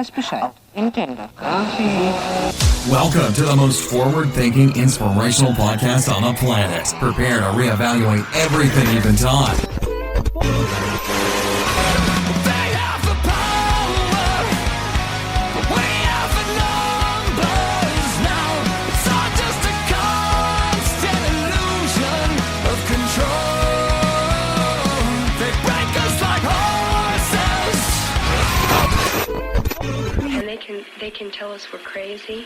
weiß Bescheid. Entiendo. Welcome to the most forward-thinking, inspirational podcast on the planet. Prepare to reevaluate everything you've been taught. They can tell us we're crazy,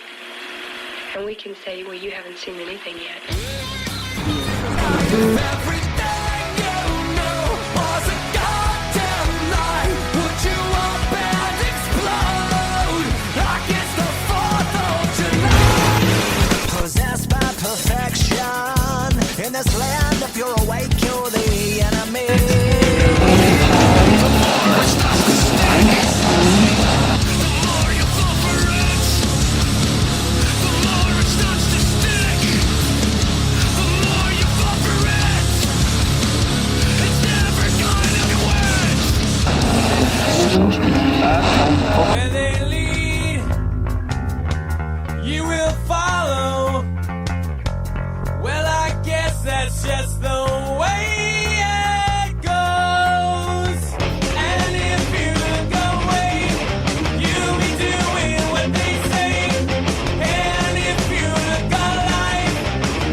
and we can say, well, you haven't seen anything yet. Everything you knew was a goddamn lie. Would you up and explode like it's the 4th of July? Possessed by perfection in this land, if you're awake, you're the enemy. Where they lead, you will follow. Well, I guess that's just the way it goes. And if you look away, you'll be doing what they say. And if you look alive,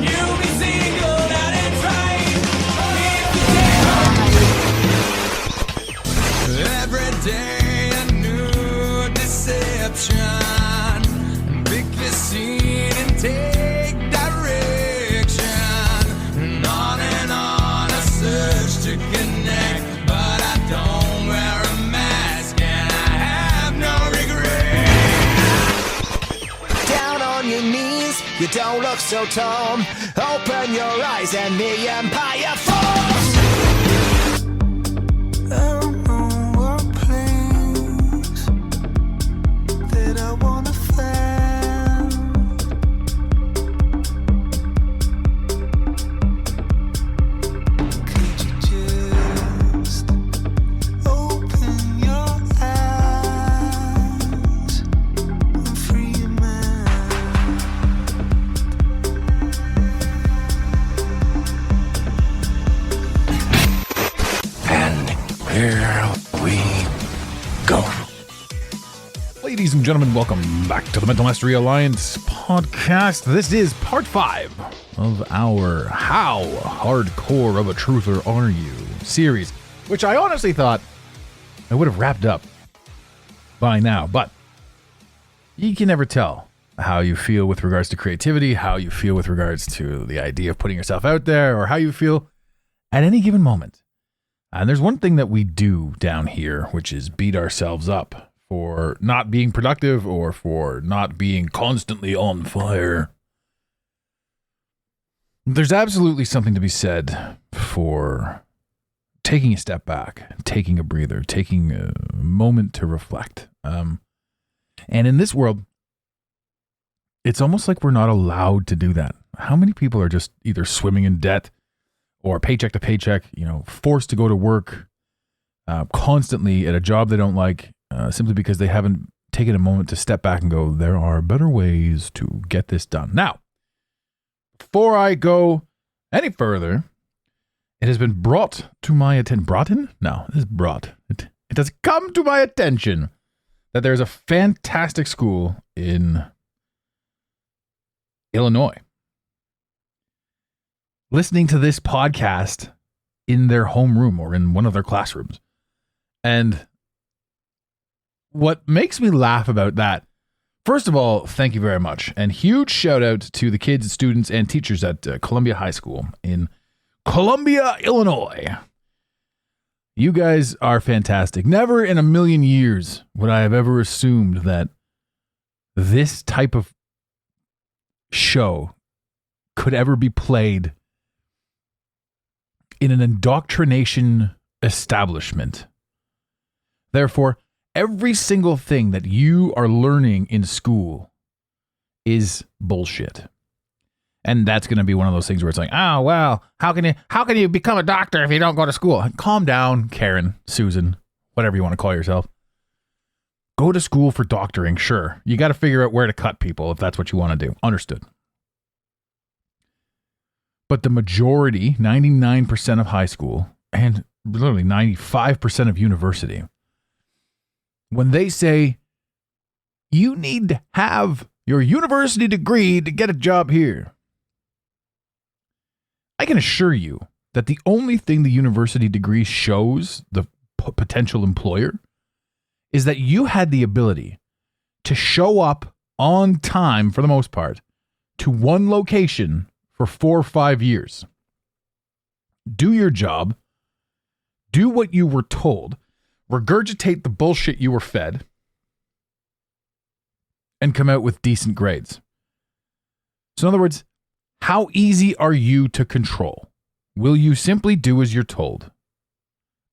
you'll be singled out and tried. Every day a new deception, pick the scene and take direction, and on a search to connect, but I don't wear a mask and I have no regret. Down on your knees, you don't look so tall. Open your eyes and the empire falls. Ladies and gentlemen, welcome back to the Mental Mastery Alliance podcast. This is part 5 of our How Hardcore of a Truther Are You series, which I honestly thought I would have wrapped up by now, but you can never tell how you feel with regards to creativity, how you feel with regards to the idea of putting yourself out there, or how you feel at any given moment. And there's one thing that we do down here, which is beat ourselves up for not being productive or for not being constantly on fire. There's absolutely something to be said for taking a step back, taking a breather, taking a moment to reflect. And in this world, it's almost like we're not allowed to do that. How many people are just either swimming in debt or paycheck to paycheck, forced to go to work constantly at a job they don't like, simply because they haven't taken a moment to step back and go, there are better ways to get this done. Now, before I go any further, it has been brought to my attention. Brought in? No, it is brought. It has come to my attention that there's a fantastic school in Illinois listening to this podcast in their homeroom or in one of their classrooms. And what makes me laugh about that, first of all, thank you very much. And huge shout out to the kids, students, and teachers at Columbia High School in Columbia, Illinois. You guys are fantastic. Never in a million years would I have ever assumed that this type of show could ever be played in an indoctrination establishment. Therefore, every single thing that you are learning in school is bullshit. And that's going to be one of those things where it's like, oh, well, how can you become a doctor if you don't go to school? Calm down, Karen, Susan, whatever you want to call yourself. Go to school for doctoring, sure. You got to figure out where to cut people if that's what you want to do. Understood. But the majority, 99% of high school, and literally 95% of university, when they say, you need to have your university degree to get a job here, I can assure you that the only thing the university degree shows the potential employer is that you had the ability to show up on time, for the most part, to one location for 4 or 5 years. Do your job, do what you were told, regurgitate the bullshit you were fed, and come out with decent grades. So in other words, how easy are you to control? Will you simply do as you're told?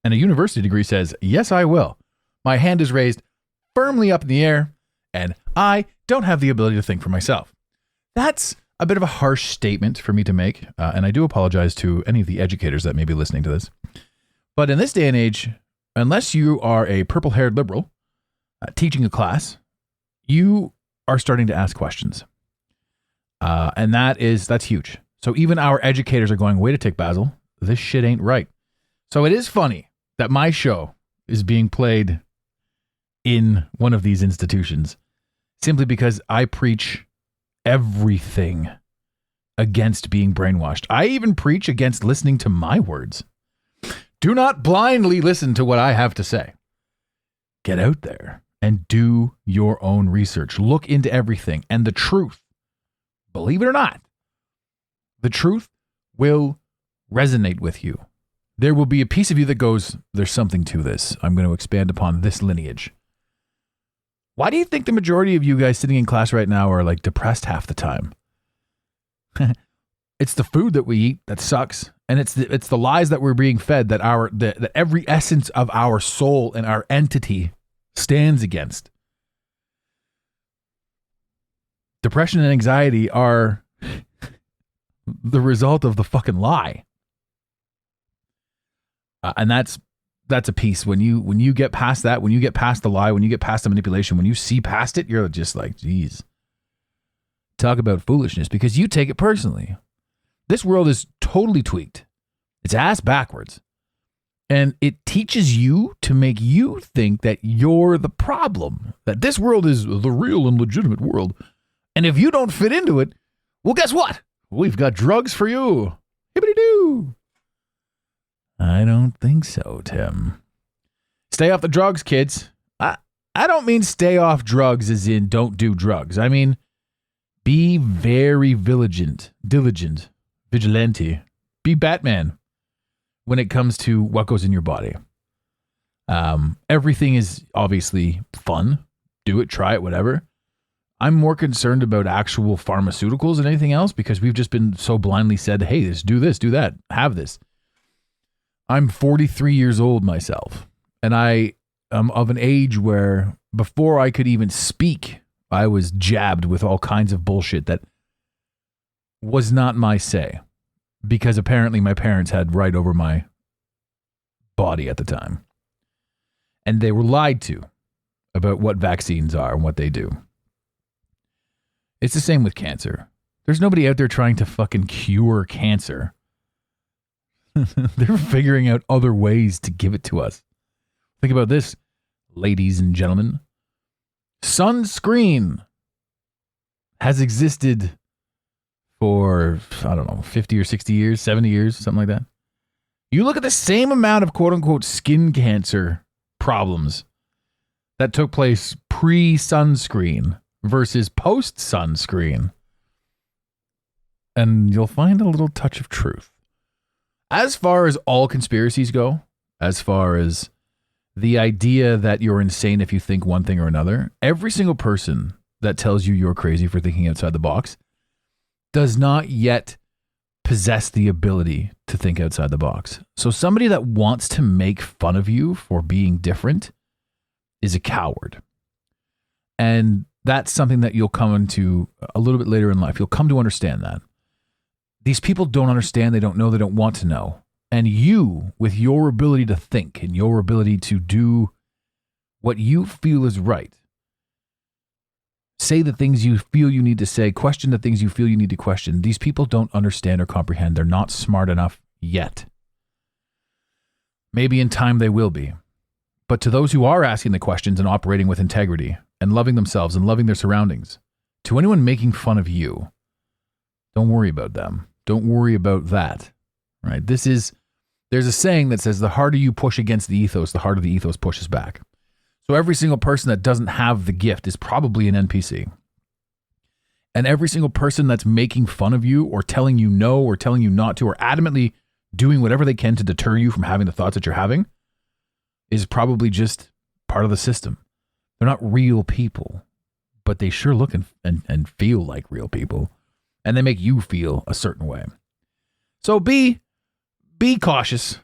And a university degree says, yes, I will. My hand is raised firmly up in the air, and I don't have the ability to think for myself. That's a bit of a harsh statement for me to make, and I do apologize to any of the educators that may be listening to this. But in this day and age, unless you are a purple-haired liberal teaching a class, you are starting to ask questions. And that's huge. So even our educators are going, wait a tick, Basil, this shit ain't right. So it is funny that my show is being played in one of these institutions simply because I preach everything against being brainwashed. I even preach against listening to my words. Do not blindly listen to what I have to say. Get out there and do your own research. Look into everything. And the truth, believe it or not, the truth will resonate with you. There will be a piece of you that goes, there's something to this. I'm going to expand upon this lineage. Why do you think the majority of you guys sitting in class right now are like depressed half the time? It's the food that we eat that sucks. And it's the lies that we're being fed that every essence of our soul and our entity stands against. Depression and anxiety are the result of the fucking lie. And that's a piece. When you get past that, when you get past the lie, when you get past the manipulation, when you see past it, you're just like, geez, talk about foolishness, because you take it personally. This world is totally tweaked. It's ass backwards. And it teaches you to make you think that you're the problem, that this world is the real and legitimate world. And if you don't fit into it, well, guess what? We've got drugs for you. Hibbity-doo. I don't think so, Tim. Stay off the drugs, kids. I don't mean stay off drugs as in don't do drugs. I mean, be very diligent, vigilante. Be Batman when it comes to what goes in your body. Everything is obviously fun. Do it, try it, whatever. I'm more concerned about actual pharmaceuticals than anything else because we've just been so blindly said, hey, do this, do that, have this. I'm 43 years old myself, and I am of an age where before I could even speak, I was jabbed with all kinds of bullshit that was not my say, because apparently my parents had right over my body at the time. And they were lied to about what vaccines are and what they do. It's the same with cancer. There's nobody out there trying to fucking cure cancer. They're figuring out other ways to give it to us. Think about this, ladies and gentlemen. Sunscreen has existed for, 50 or 60 years, 70 years, something like that. You look at the same amount of quote-unquote skin cancer problems that took place pre-sunscreen versus post-sunscreen, and you'll find a little touch of truth. As far as all conspiracies go, as far as the idea that you're insane if you think one thing or another, every single person that tells you you're crazy for thinking outside the box does not yet possess the ability to think outside the box. So somebody that wants to make fun of you for being different is a coward. And that's something that you'll come into a little bit later in life. You'll come to understand that. These people don't understand, they don't know, they don't want to know. And you, with your ability to think and your ability to do what you feel is right, say the things you feel you need to say, question the things you feel you need to question. These people don't understand or comprehend. They're not smart enough yet. Maybe in time they will be. But to those who are asking the questions and operating with integrity and loving themselves and loving their surroundings, to anyone making fun of you, don't worry about them. Don't worry about that, right? There's a saying that says the harder you push against the ethos, the harder the ethos pushes back. So every single person that doesn't have the gift is probably an NPC. And every single person that's making fun of you or telling you no or telling you not to or adamantly doing whatever they can to deter you from having the thoughts that you're having is probably just part of the system. They're not real people, but they sure look and feel like real people. And they make you feel a certain way. So be cautious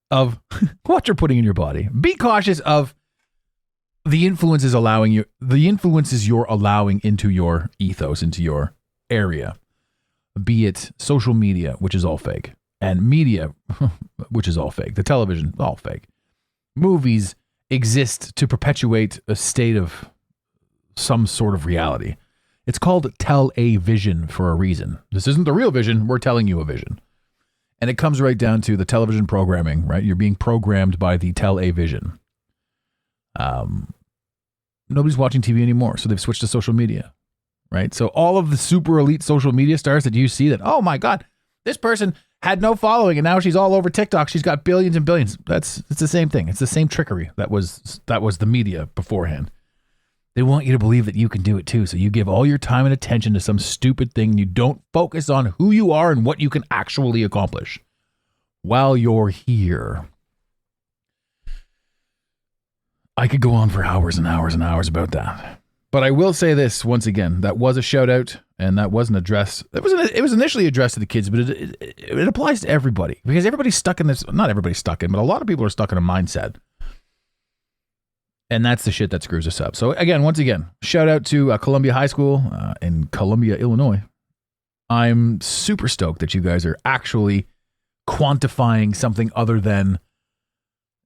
of what you're putting in your body. Be cautious of the influences you're allowing into your ethos, into your area. Be it social media, which is all fake, and media, which is all fake. The television, all fake. Movies exist to perpetuate a state of some sort of reality. It's called tell-a-vision for a reason. This isn't the real vision. We're telling you a vision. And it comes right down to the television programming, right? You're being programmed by the tell-a-vision. Nobody's watching TV anymore, so they've switched to social media, right? So all of the super elite social media stars that you see that, oh my God, this person had no following and now she's all over TikTok. She's got billions and billions. It's the same thing. It's the same trickery that was the media beforehand. They want you to believe that you can do it too. So you give all your time and attention to some stupid thing. You don't focus on who you are and what you can actually accomplish while you're here. I could go on for hours and hours and hours about that. But I will say this once again, that was a shout out and that wasn't addressed. It was initially addressed to the kids, but it applies to everybody because everybody's stuck in this. Not everybody's stuck in, but a lot of people are stuck in a mindset. And that's the shit that screws us up. So once again, shout out to Columbia High School in Columbia, Illinois. I'm super stoked that you guys are actually quantifying something other than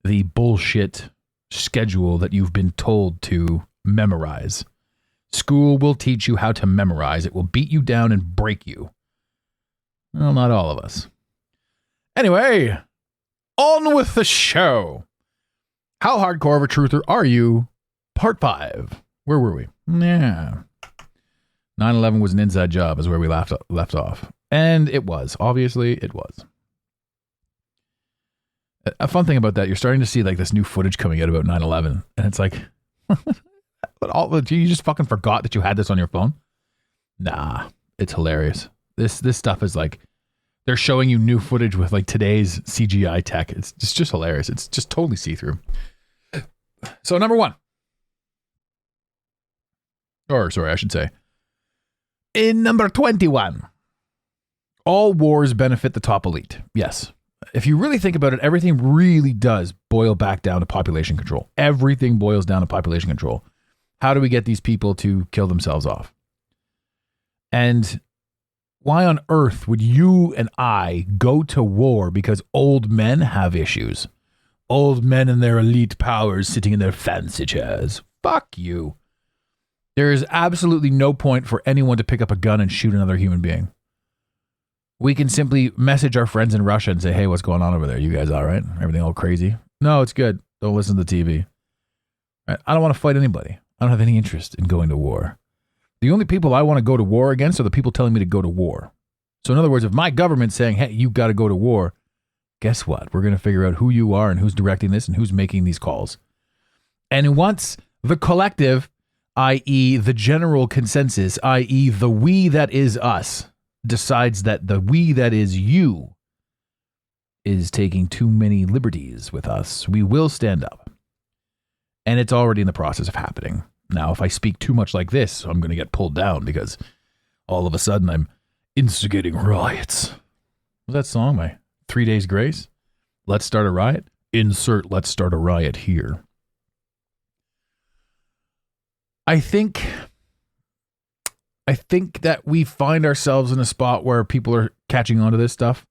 the bullshit schedule that you've been told to memorize. School will teach you how to memorize. It will beat you down and break you. Well, not all of us. Anyway, on with the show. How hardcore of a truther are you? Part 5. Where were we? Yeah. 9/11 was an inside job is where we left off. And it was. Obviously, it was. A fun thing about that, you're starting to see like this new footage coming out about 9/11. And it's like, you just fucking forgot that you had this on your phone? Nah, it's hilarious. This stuff is like, they're showing you new footage with like today's CGI tech. It's just hilarious. It's just totally see-through. So number 1. Or sorry, I should say. In number 21. All wars benefit the top elite. Yes. If you really think about it, everything really does boil back down to population control. Everything boils down to population control. How do we get these people to kill themselves off? And why on earth would you and I go to war because old men have issues? Old men and their elite powers sitting in their fancy chairs. Fuck you. There is absolutely no point for anyone to pick up a gun and shoot another human being. We can simply message our friends in Russia and say, hey, what's going on over there? You guys all right? Everything all crazy? No, it's good. Don't listen to the TV. I don't want to fight anybody. I don't have any interest in going to war. The only people I want to go to war against are the people telling me to go to war. So in other words, if my government's saying, hey, you got to go to war, guess what? We're going to figure out who you are and who's directing this and who's making these calls. And once the collective, i.e. the general consensus, i.e. the we that is us, decides that the we that is you is taking too many liberties with us, we will stand up. And it's already in the process of happening. Now, if I speak too much like this, I'm going to get pulled down because all of a sudden I'm instigating riots. Was that song by 3 Days Grace? Let's start a riot? Insert let's start a riot here. I think that we find ourselves in a spot where people are catching on to this stuff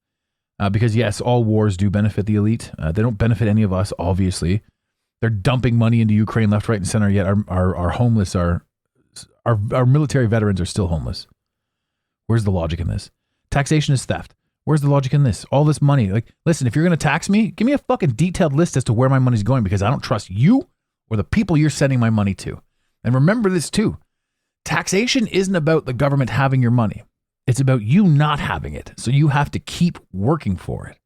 because, yes, all wars do benefit the elite. They don't benefit any of us, obviously. They're dumping money into Ukraine left, right, and center, yet our homeless are our military veterans are still homeless. Where's the logic in this? Taxation is theft. Where's the logic in this? All this money. Like, listen, if you're going to tax me, give me a fucking detailed list as to where my money's going, because I don't trust you or the people you're sending my money to. And remember this too. Taxation isn't about the government having your money. It's about you not having it. So you have to keep working for it.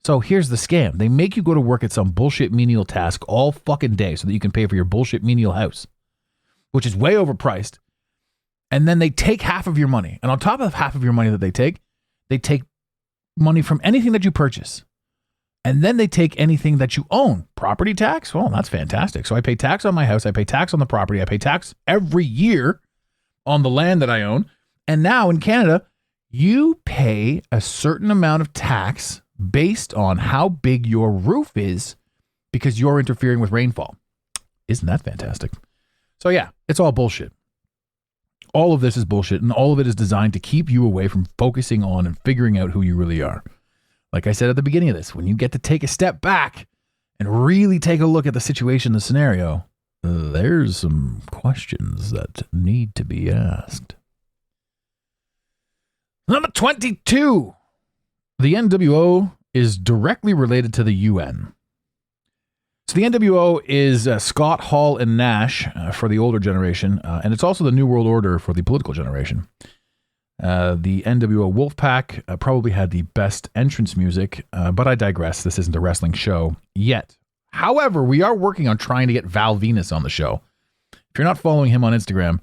So here's the scam. They make you go to work at some bullshit menial task all fucking day so that you can pay for your bullshit menial house, which is way overpriced. And then they take half of your money. And on top of half of your money that they take money from anything that you purchase. And then they take anything that you own. Property tax? Well, that's fantastic. So I pay tax on my house. I pay tax on the property. I pay tax every year on the land that I own. And now in Canada, you pay a certain amount of tax based on how big your roof is because you're interfering with rainfall. Isn't that fantastic? So yeah, it's all bullshit. All of this is bullshit, and all of it is designed to keep you away from focusing on and figuring out who you really are. Like I said at the beginning of this, when you get to take a step back and really take a look at the situation, the scenario, there's some questions that need to be asked. Number 22. The NWO is directly related to the UN. So the NWO is Scott, Hall, and Nash for the older generation, and it's also the New World Order for the political generation. The NWO Wolfpack probably had the best entrance music, but I digress. This isn't a wrestling show yet. However, we are working on trying to get Val Venus on the show. If you're not following him on Instagram,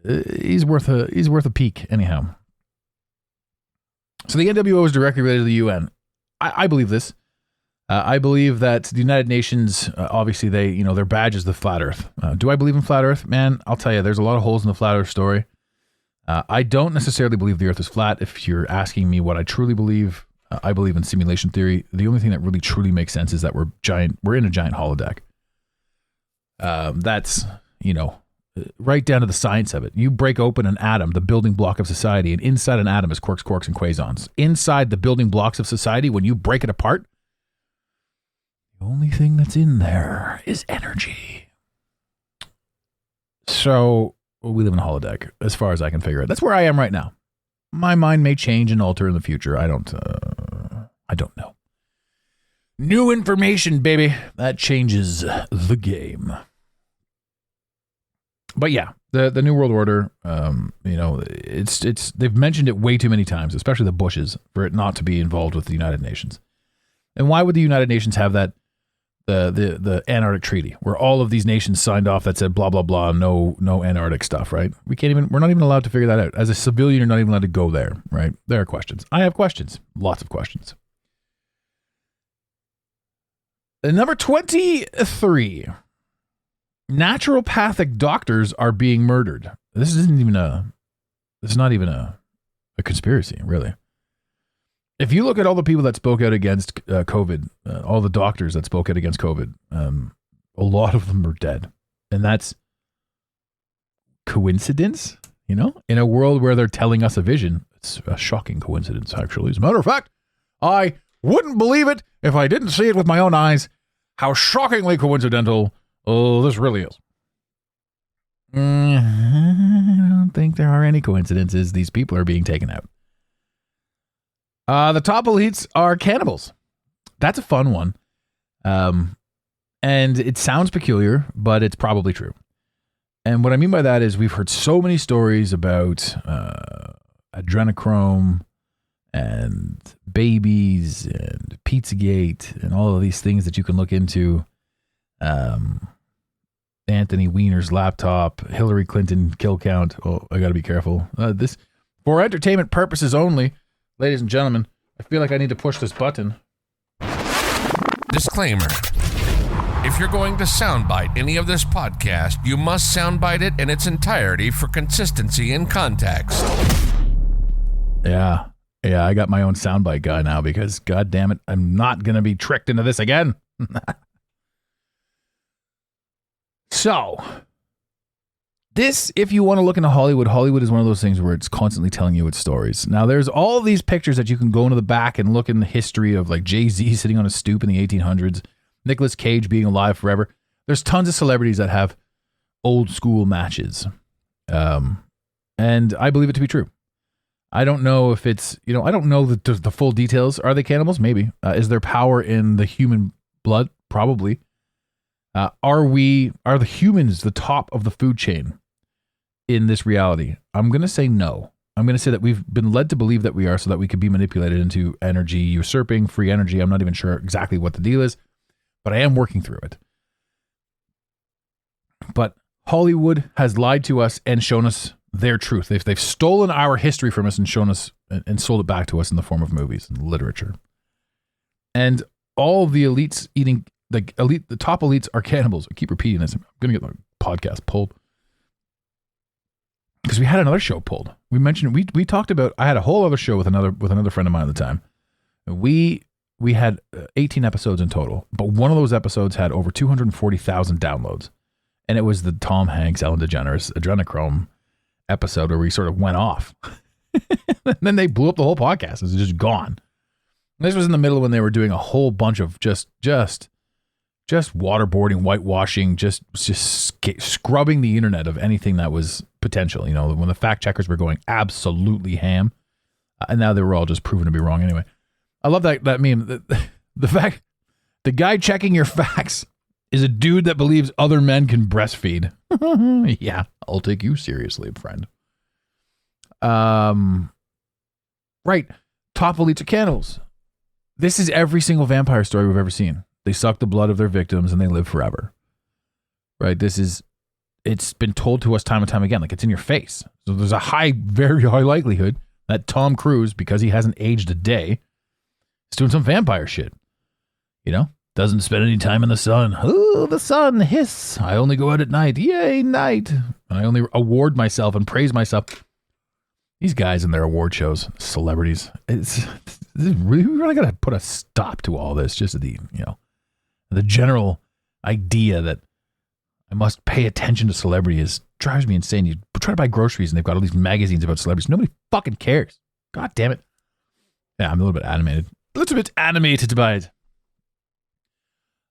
he's worth a peek anyhow. So the NWO is directly related to the UN. I believe this. I believe that the United Nations, obviously their badge is the flat earth. Do I believe in flat earth? Man, I'll tell you, there's a lot of holes in the flat earth story. I don't necessarily believe the earth is flat. If you're asking me what I truly believe, I believe in simulation theory. The only thing that really truly makes sense is that we're in a giant holodeck. That's, right down to the science of it. You break open an atom, the building block of society, and inside an atom is quarks, quarks, and quasons. Inside the building blocks of society, when you break it apart, the only thing that's in there is energy. So we live in a holodeck, as far as I can figure it. That's where I am right now. My mind may change and alter in the future. I don't know. New information, baby. That changes the game. But yeah, the New World Order, it's they've mentioned it way too many times, especially the Bushes, for it not to be involved with the United Nations. And why would the United Nations have that? The Antarctic Treaty, where all of these nations signed off that said blah blah blah, no Antarctic stuff, right? We're not even allowed to figure that out. As a civilian, you're not even allowed to go there, right? There are questions. I have questions, lots of questions. Number 23. Naturopathic doctors are being murdered. This is not even a conspiracy, really. If you look at all the people that spoke out against COVID, all the doctors that spoke out against COVID, a lot of them are dead. And that's coincidence, in a world where they're telling us a vision. It's a shocking coincidence, actually. As a matter of fact, I wouldn't believe it if I didn't see it with my own eyes. How shockingly coincidental this really is. I don't think there are any coincidences. These people are being taken out. The top elites are cannibals. That's a fun one. And it sounds peculiar, but it's probably true. And what I mean by that is we've heard so many stories about adrenochrome and babies and Pizzagate and all of these things that you can look into. Anthony Weiner's laptop, Hillary Clinton kill count. Oh, I got to be careful. This for entertainment purposes only. Ladies and gentlemen, I feel like I need to push this button. Disclaimer. If you're going to soundbite any of this podcast, you must soundbite it in its entirety for consistency and context. Yeah, I got my own soundbite guy now because, God damn it, I'm not going to be tricked into this again. So, this, if you want to look into Hollywood is one of those things where it's constantly telling you its stories. Now, there's all of these pictures that you can go into the back and look in the history of, like Jay-Z sitting on a stoop in the 1800s, Nicolas Cage being alive forever. There's tons of celebrities that have old school matches. And I believe it to be true. I don't know if it's, I don't know the full details. Are they cannibals? Maybe. Is there power in the human blood? Probably. Are the humans the top of the food chain in this reality? I'm going to say no. I'm going to say that we've been led to believe that we are so that we could be manipulated into energy usurping, free energy. I'm not even sure exactly what the deal is, but I am working through it. But Hollywood has lied to us and shown us their truth. They've stolen our history from us and shown us and sold it back to us in the form of movies and literature. And all the elites eating, the top elites are cannibals. I keep repeating this. I'm going to get the podcast pulled. Because we had another show pulled. We mentioned, we talked about, I had a whole other show with another friend of mine at the time. We had 18 episodes in total, but one of those episodes had over 240,000 downloads. And it was the Tom Hanks, Ellen DeGeneres, Adrenochrome episode where we sort of went off. And then they blew up the whole podcast. It was just gone. And this was in the middle when they were doing a whole bunch of just waterboarding, whitewashing, just scrubbing the internet of anything that was potential. When the fact checkers were going absolutely ham, and now they were all just proven to be wrong anyway. I love that meme. The fact, the guy checking your facts is a dude that believes other men can breastfeed. Yeah, I'll take you seriously, friend. Right. Top elites are cannibals. This is every single vampire story we've ever seen. They suck the blood of their victims and they live forever. Right? It's been told to us time and time again, like it's in your face. So there's a very high likelihood that Tom Cruise, because he hasn't aged a day, is doing some vampire shit. Doesn't spend any time in the sun. Oh, the sun, hiss. I only go out at night. Yay, night. I only award myself and praise myself. These guys in their award shows, celebrities, this is really got to put a stop to all this. Just the general idea that I must pay attention to celebrities drives me insane. You try to buy groceries and they've got all these magazines about celebrities. Nobody fucking cares. God damn it. Yeah, I'm a little bit animated by it.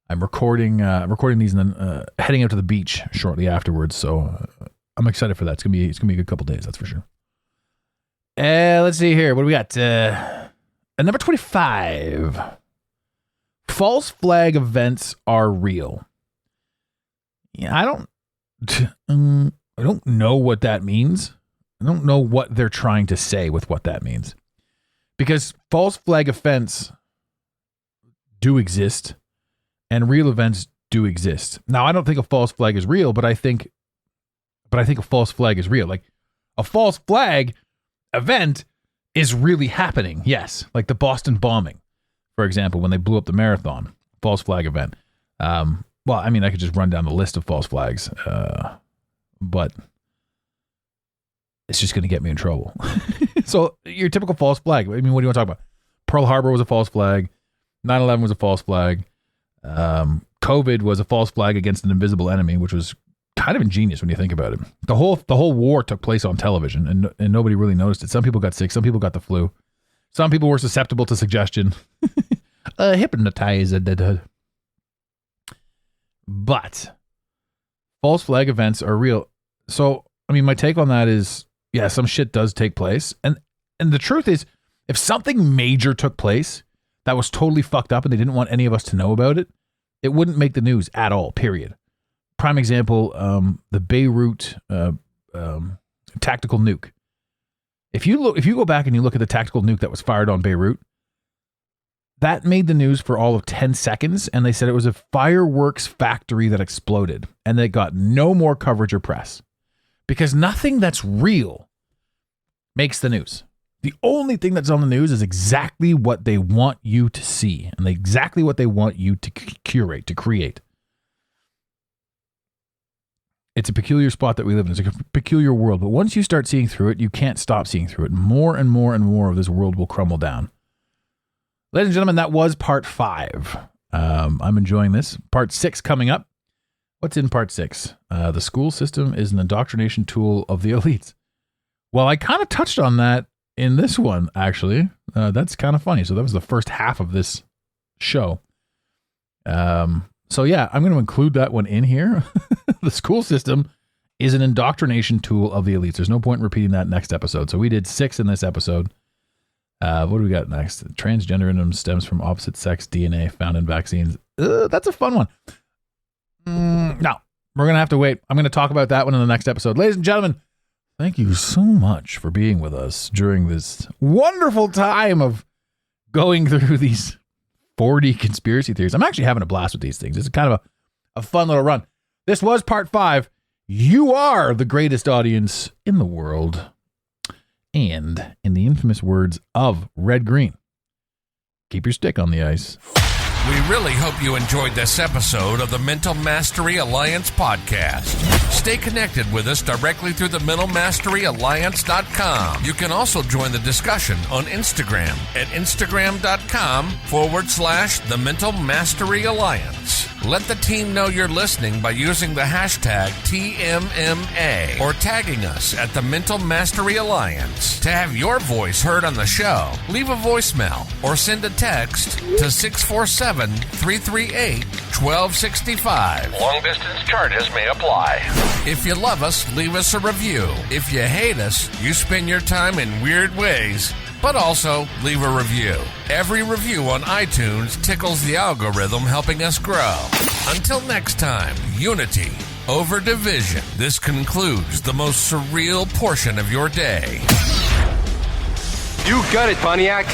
I'm recording these and then heading out to the beach shortly afterwards. So I'm excited for that. It's gonna be a good couple days, that's for sure. Let's see here. What do we got? At number 25. False flag events are real. Yeah, I don't know what that means. I don't know what they're trying to say with what that means. Because false flag events do exist and real events do exist. Now, I don't think a false flag is real, but I think a false flag is real. Like a false flag event is really happening. Yes. Like the Boston bombing, for example, when they blew up the marathon, false flag event. Well, I mean, I could just run down the list of false flags, but it's just going to get me in trouble. So your typical false flag. I mean, what do you want to talk about? Pearl Harbor was a false flag. 9/11 was a false flag. COVID was a false flag against an invisible enemy, which was kind of ingenious when you think about it. The whole war took place on television and nobody really noticed it. Some people got sick. Some people got the flu. Some people were susceptible to suggestion. Hypnotized. But false flag events are real. So, I mean, my take on that is, yeah, some shit does take place. And the truth is, if something major took place that was totally fucked up and they didn't want any of us to know about it, it wouldn't make the news at all, period. Prime example, the Beirut tactical nuke. If you go back and you look at the tactical nuke that was fired on Beirut, that made the news for all of 10 seconds, and they said it was a fireworks factory that exploded, and they got no more coverage or press. Because nothing that's real makes the news. The only thing that's on the news is exactly what they want you to see, and exactly what they want you to curate, to create. It's a peculiar spot that we live in. It's a peculiar world, but once you start seeing through it, you can't stop seeing through it. More and more and more of this world will crumble down. Ladies and gentlemen, that was part 5. I'm enjoying this. Part 6 coming up. What's in part 6? The school system is an indoctrination tool of the elites. Well, I kind of touched on that in this one, actually. That's kind of funny. So that was the first half of this show. So yeah, I'm going to include that one in here. The school system is an indoctrination tool of the elites. There's no point in repeating that next episode. So we did 6 in this episode. What do we got next? Transgenderism stems from opposite sex DNA found in vaccines. That's a fun one. No, we're going to have to wait. I'm going to talk about that one in the next episode. Ladies and gentlemen, thank you so much for being with us during this wonderful time of going through these 40 conspiracy theories. I'm actually having a blast with these things. It's kind of a fun little run. This was part 5. You are the greatest audience in the world. And in the infamous words of Red Green, keep your stick on the ice. We really hope you enjoyed this episode of the Mental Mastery Alliance podcast. Stay connected with us directly through the mentalmasteryalliance.com. You can also join the discussion on Instagram at instagram.com/the Mental Mastery Alliance. Let the team know you're listening by using the hashtag TMMA or tagging us at the Mental Mastery Alliance. To have your voice heard on the show, leave a voicemail or send a text to 647-338-1265. Long-distance charges may apply. If you love us, leave us a review. If you hate us, you spend your time in weird ways, but also leave a review. Every review on iTunes tickles the algorithm, helping us grow. Until next time, unity over division. This concludes the most surreal portion of your day. You got it, Pontiac.